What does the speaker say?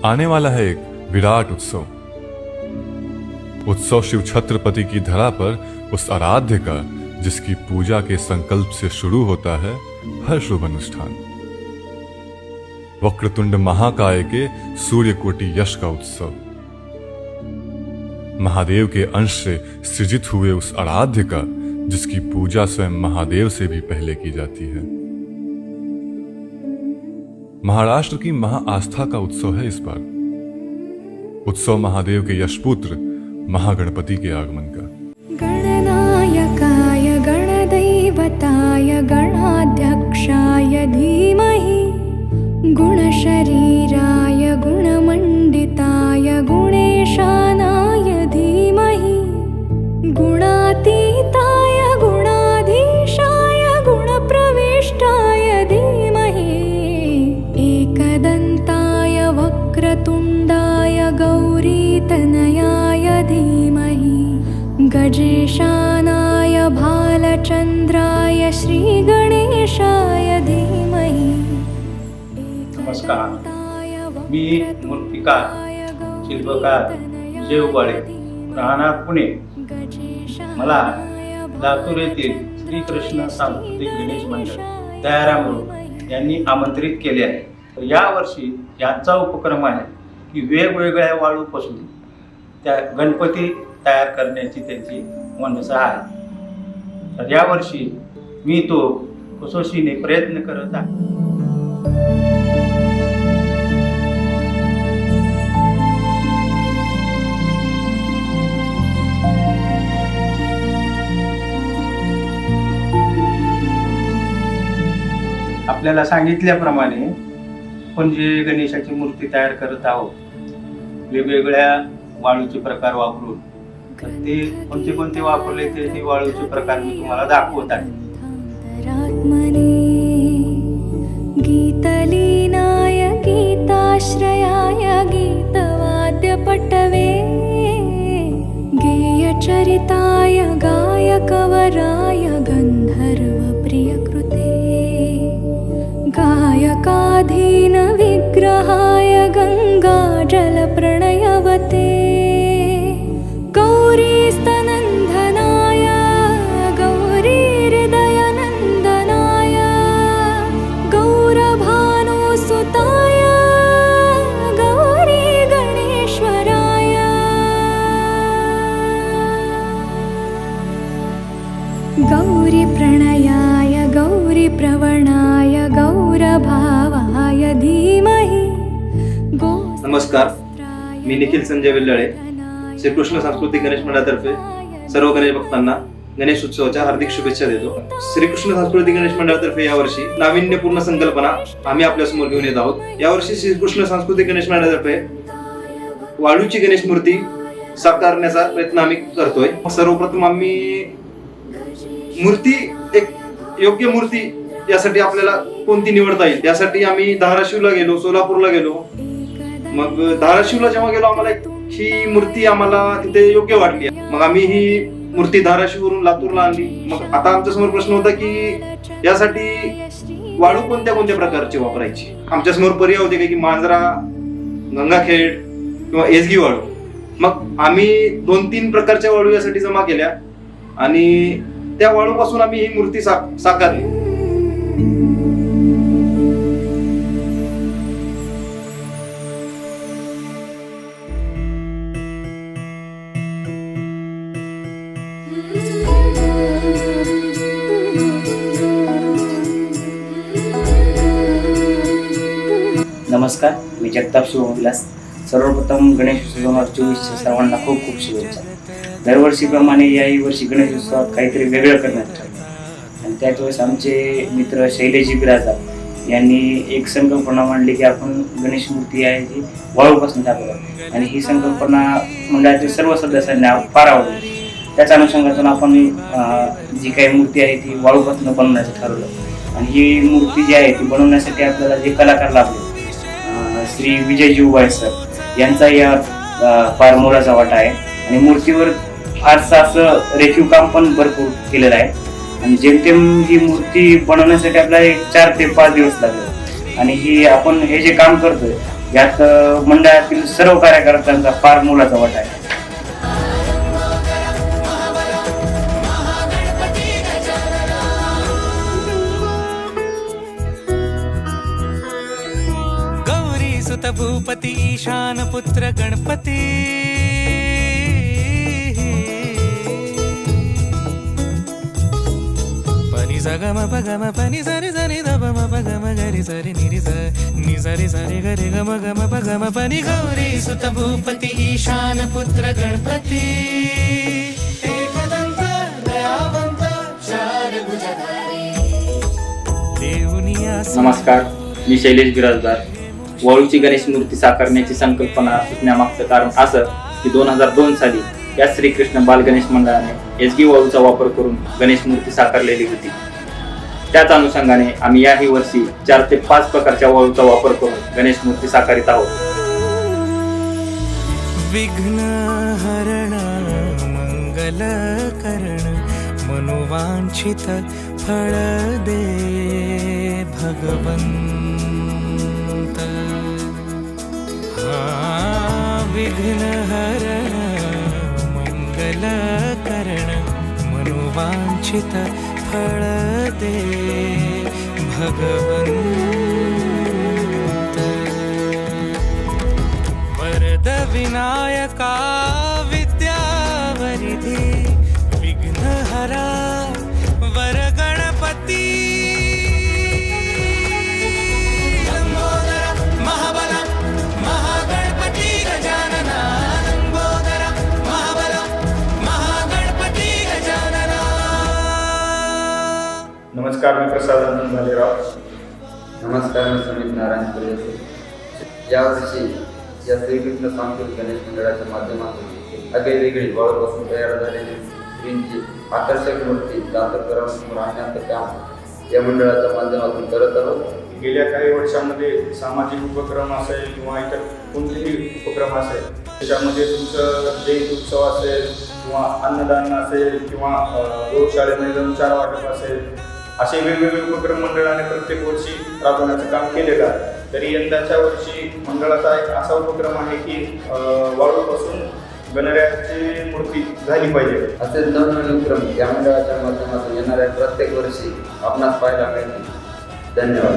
आने वाला है एक विराट उत्सव। उत्सव शिव छत्रपति की धरा पर उस आराध्य का जिसकी पूजा के संकल्प से शुरू होता है हर शुभ अनुष्ठान। वक्रतुंड महाकाय के सूर्यकोटि यश का उत्सव। महादेव के अंश से सृजित हुए उस आराध्य का जिसकी पूजा स्वयं महादेव से भी पहले की जाती है। महाराष्ट्र की महाआस्था का उत्सव है इस बार। उत्सव महादेव के यशपुत्र महागणपति के आगमन का। गणनायकाय गणदैवताय गणाध्यक्षाय धीमहि गुणशरीराय गुणमण्डिताय गुणेशानाय धीमहि गुणातीताय गुणाधीशाय गुणप्रविष्टाय धीमहि एकदन्ताय वक्रतुण्डाय गौरीतनयाय धीमहि गजेशानाय भालचन्द्राय श्रीगणेशाय धीमहि। नमस्कार, मी मूर्तिकार शिल्पकार जेवबाळे राहणार पुणे। मला लातूर येथील श्रीकृष्ण सांस्कृतिक गणेश मंडळ दयाराम यांनी आमंत्रित केले आहे। यावर्षी यांचा उपक्रम आहे की वेगवेगळ्या वाळूपासून त्या गणपती तयार करण्याची त्यांची मनसा आहे। तर यावर्षी मी तो कसोशीने प्रयत्न करत आहे। आपल्याला सांगितल्याप्रमाणे आपण जे गणेशाची मूर्ती तयार करत आहोत वेगवेगळ्या वाळूचे प्रकार वापरून, तर ते कोणते कोणते वापरले ते वाळूचे प्रकार मी तुम्हाला दाखवत आहे। गीतलीनाय गीताश्रयाय गीतवाद्यपटवे गेयचरिताय गायकवराय गन्धर्वप्रियकृते गायकाधीन विग्रहाय गङ्गाजलप्रणयवते गौरीस्तनन्दनाय गौरीहृदयनन्दनाय गौरभानुसुताय गौरीगणेश्वराय गौरीप्रणयाय गौरीप्रवणाय गौरभावाय धीमहि। नमस्कार, मी निखिल संजय वेल्लाळे, श्रीकृष्ण सांस्कृतिक गणेश मंडळातर्फे सर्व गणेश भक्तांना गणेश उत्सवाच्या हार्दिक शुभेच्छा देतो। श्रीकृष्ण सांस्कृतिक गणेश मंडळातर्फे यावर्षी नाविन्यपूर्ण संकल्पना आम्ही आपल्यासमोर घेऊन येत आहोत। यावर्षी श्रीकृष्ण सांस्कृतिक गणेश मंडळातर्फे वाळूची गणेश मूर्ती साकारण्याचा प्रयत्न आम्ही करतोय। सर्वप्रथम आम्ही मूर्ती एक योग्य मूर्ती यासाठी आपल्याला कोणती निवडता येईल यासाठी आम्ही धाराशिवला गेलो, सोलापूरला गेलो। मग धाराशिवला जेव्हा गेलो आम्हाला ही मूर्ती आम्हाला तिथे योग्य वाटली। मग आम्ही ही मूर्ती धाराशिववरून लातूरला आणली। मग आता आमच्या समोर प्रश्न होता की यासाठी वाळू कोणत्या कोणत्या प्रकारची वापरायची। आमच्या समोर पर्याय होते की मांजरा, गंगाखेड किंवा एसगी वाळू। मग आम्ही 2-3 प्रकारच्या वाळू यासाठी जमा केल्या आणि त्या वाळूपासून आम्ही ही मूर्ती साकारली। नमस्कार, मी जगताप शिवविलास। सर्वप्रथम गणेश उत्सव 2024 सर्वांना खूप खूप शुभेच्छा। दरवर्षीप्रमाणे याही वर्षी गणेश उत्सवात काहीतरी वेगळं करण्यात ठरलं आणि त्याच वेळेस आमचे मित्र शैलेश बिराजा यांनी एक संकल्पना मांडली की आपण गणेश मूर्ती आहे ती वाळूपासून टाकूया आणि ही संकल्पना मंडळातील सर्व सदस्यांना फार आवडली। त्याच्या अनुषंगातून आपण जी काही मूर्ती आहे ती वाळूपासून बनवण्याचं ठरवलं आणि ही मूर्ती जी आहे ती बनवण्यासाठी आपल्याला जे कलाकार लाभले श्री विजय जीवबाळे सर यांचा यात फार मोलाचा वाटा आहे आणि मूर्तीवर फारसं असं रेखीव काम पण भरपूर केलेलं आहे आणि जेमतेम ही मूर्ती बनवण्यासाठी आपल्याला 4 ते 5 दिवस लागले आणि ही आपण हे जे काम करतोय यात मंडळातील सर्व कार्यकर्त्यांचा फार मोलाचा वाटा आहे. गौरी सुत भूपती ईशान पुत्र गणपती पनी सगम पगम पनी सरी सरी दब पगम गरी सरी निरी नि सरी सरी गरी गम गम पगम पनी गौरी सुत भूपती ईशान पुत्र गणपती एकदंत दयावंत चार भुजधारी देवनिया नमस्कार, मी शैलेश बिराजदार. वाळूची गणेश मूर्ती साकारण्याची संकल्पना सुचण्यामागचं कारण असं की 2002 साली या श्रीकृष्ण बाल गणेश मंडळाने एसगी वाळूचा वापर करून गणेश मूर्ती साकारलेली होती. त्याच अनुषंगाने आम्ही याही वर्षी 4 ते 5 प्रकारच्या वाळूचा वापर करून गणेश मूर्ती साकारित आहोत. विघ्न हरण मंगल करण मनोवांछित फळ दे भगवंत. विघ्न हरण मंगल करण मनोवांछित फळ दे भगवंत. वरद विनायका विद्यावरिधी विघ्नहरा वर गणपती लंबोदर महाबल महागणपती गजानना लंबोदर महाबल महागणपती गजानना. नमस्कार, मी प्रसाद आनंद भालेराव. नमस्कार, मी समित नारायण सूर्यवंशी. यावर्षी या श्रीकृष्ण सांस्कृतिक गणेश मंडळाच्या माध्यमातून आगळीवेगळी वाळूपासून तयार झालेली श्रींची आकर्षक मूर्ती दातरकरांसमोर आणण्याचं काम या मंडळाच्या माध्यमातून करत आहोत. गेल्या काही वर्षामध्ये सामाजिक उपक्रम असेल किंवा इतर कोणतेही उपक्रम असेल, त्याच्यामध्ये तुमचं जयंती उत्सव असेल किंवा अन्नदान असेल किंवा गौशाळेमध्ये जाऊन चारा वाटप असेल, असे वेगवेगळे उपक्रम मंडळाने प्रत्येक वर्षी राबवण्याचं काम केलेलं आहे. तरी यंदाच्या वर्षी मंडळाचा एक असा उपक्रम आहे की वाळूपासून गणरायाची मूर्ती झाली पाहिजे. असे नवनवीन उपक्रम या मंडळाच्या माध्यमातून येणाऱ्या प्रत्येक वर्षी आपणास पाहायला मिळतील. धन्यवाद.